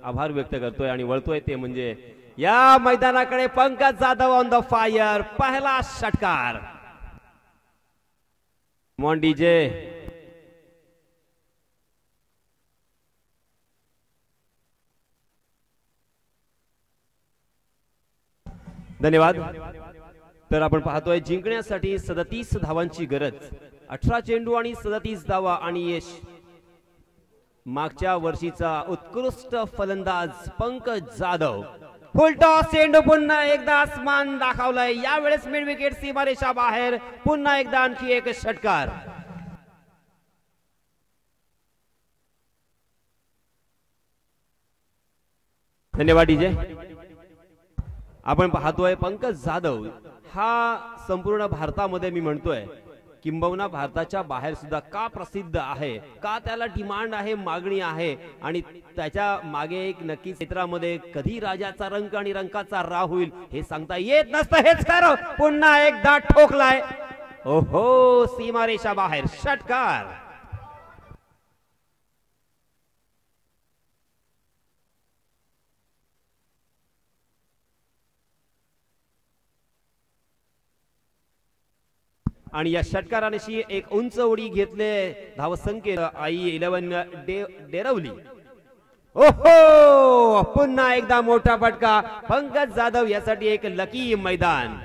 आभार व्यक्त करतोय आणि वळतोय ते म्हणजे या मैदानाकडे Pankaj Jadhav on the fire, पहिला षटकार. Come on DJ. धन्यवाद. तर आपण पाहतोय जिंकण्यासाठी 37 धावांची गरज, 18 चेंडू आणि 37 धावा आणि यश. मागच्या वर्षीचा उत्कृष्ट फलंदाज पंकज जाधव. फुलटॉस चेंडू पुन्हा एकदा आसमान दाखवलाय. यावेळेस मिड विकेट सीमारेषा बाहेर. पुन्हा एकदा आणखी एक षटकार. धन्यवाद डीजे. आपण पाहतोय पंकज जाधव हा संपूर्ण भारतामध्ये मी म्हणतोय किंबहुना भारताच्या बाहेर सुद्धा का प्रसिद्ध आहे, का त्याला डिमांड आहे, मागणी आहे आणि त्याच्या मागे एक नक्की क्षेत्रामध्ये कधी राजाचा रंग आणि रंकाचा राह होईल हे सांगता येत नसतं. हेच खरं. पुन्हा एकदा ठोकलाय. ओहो, सीमारेषा बाहेर. षटकार. आणि या षटकाराशी एक उंच उडी घेतले धावसंख्येत आई 11 डेरवली. ओहो, पुन्हा एकदा मोठा फटका. पंकज जाधव यासाठी एक लकी मैदान.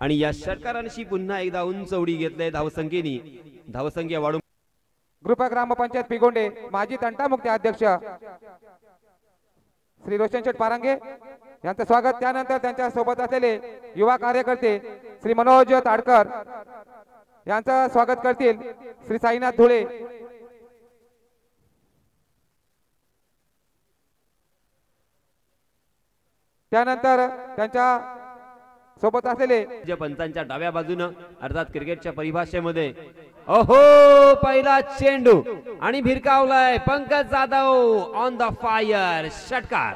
आणि या षटकाराशी पुन्हा एकदा उंच उडी घेतले धावसंख्येनी. धावसंख्या वाढून कृपा ग्रामपंचायत पिगोंडे माजी तंटामुक्ती अध्यक्ष श्री रोशन शेठ पारांगे यांचं स्वागत. त्यानंतर त्यांच्या सोबत असलेले युवा कार्यकर्ते श्री मनोज ताडकर यांचं स्वागत करतील श्री साईनाथ धुळे. त्यानंतर त्यांच्या सोबत असलेले पंचांच्या डाव्या बाजूनं अर्थात क्रिकेटच्या परिभाषेमध्ये ओहो, पहिला चेंडू आणि भिरकावलाय. Pankaj Jadhav on the fire. षटकार.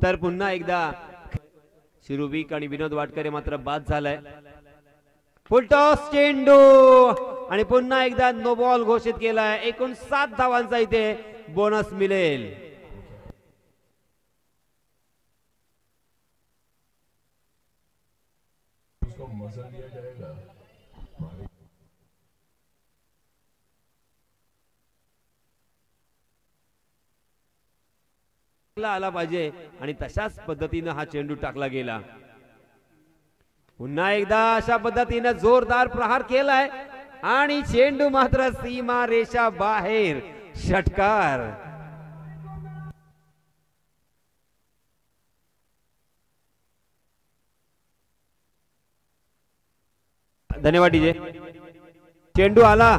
तर पुन्हा एकदा शिरुबिक आणि विनोद वाटकरे मात्र बाद झालाय. फुलटॉस चेंडू आणि पुन्हा एकदा नो बॉल घोषित केलाय. एकूण 7 धावांचा इथे बोनस मिळेल. आला पाहिजे आणि तशाच पद्धतीने हा चेंडू टाकला गेला. पुन्हा एकदा अशा पद्धतीने जोरदार प्रहार केलाय आणि चेंडू मात्र सीमा रेषा बाहेर. षटकार. धन्यवाद डीजे. चेंडू आला.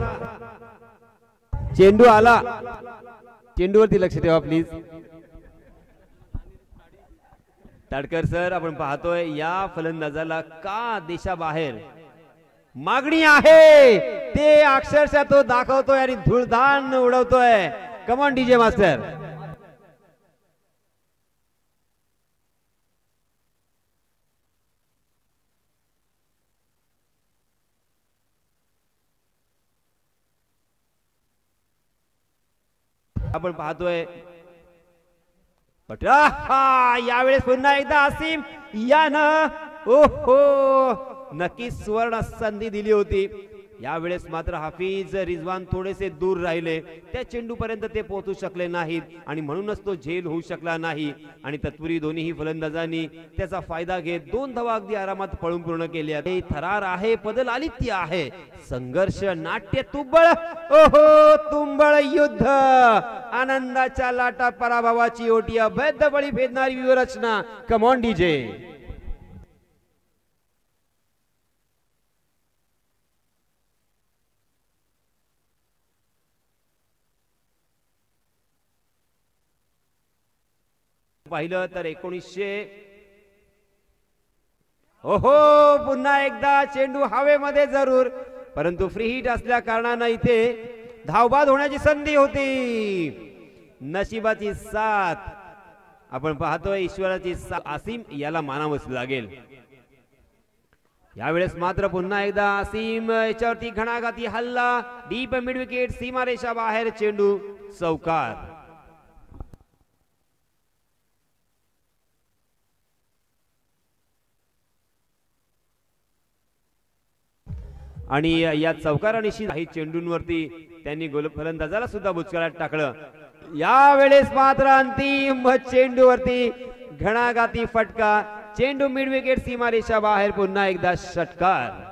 चेंडू आला. चेंडूवरती लक्ष ठेवा प्लीज. ताडकर सर, आपण पाहतोय या फलंदाजाला का देशाबाहेर मागणी आहे ते अक्षरशः तो दाखवतोय आणि धूळधान उडवतोय. Come on DJ master. आपण पाहतोय यावेळेस पुन्हा एकदा असीम यानं ओहो नक्की सुवर्ण संधी दिली होती. यावेळेस मात्र हाफिज रिजवान थोडेसे दूर राहिले. त्या चेंडू पर्यंत ते पोहोचू शकले नाहीत आणि म्हणूनच तो झेल होऊ शकला नाही. आणि तत्पूर्वी दोन्ही फलंदाजांनी त्याचा फायदा घेत 2 धावा अगदी आरामात पळून पूर्ण केल्या. थरार आहे, पदल आलित्य आहे, संघर्ष, नाट्य, तुंबळ, ओहो तुंबळ युद्ध, आनंदाच्या लाटा, पराभवाची ओटी, अभेद्य बळी भेदणारी व्यूहरचना. Come on DJ. पाहिलं तर 1900 ओहो पुन्हा एकदा चेंडू हवेमध्ये जरूर परंतु फ्री हिट असल्या कारणानं इथे धावबाद होण्याची संधी होती. नशिबाची साथ आपण पाहतोय, ईश्वराची साथ आसिम याला मानावंच लागेल. यावेळेस मात्र पुन्हा एकदा आसिम याच्यावरती घणाघाती हल्ला, डीप मिड विकेट, सीमारेषा बाहेर, चेंडू चौकार. आणि या चौकारानिशी काही चेंडूंवरती त्यांनी फलंदाजाला सुद्धा बुचकळ्यात टाकलं. यावेळेस मात्र अंतिम चेंडूवरती घणाघाती फटका, चेंडू मिड विकेट, सीमारेषा बाहेर, पुन्हा एकदा षटकार.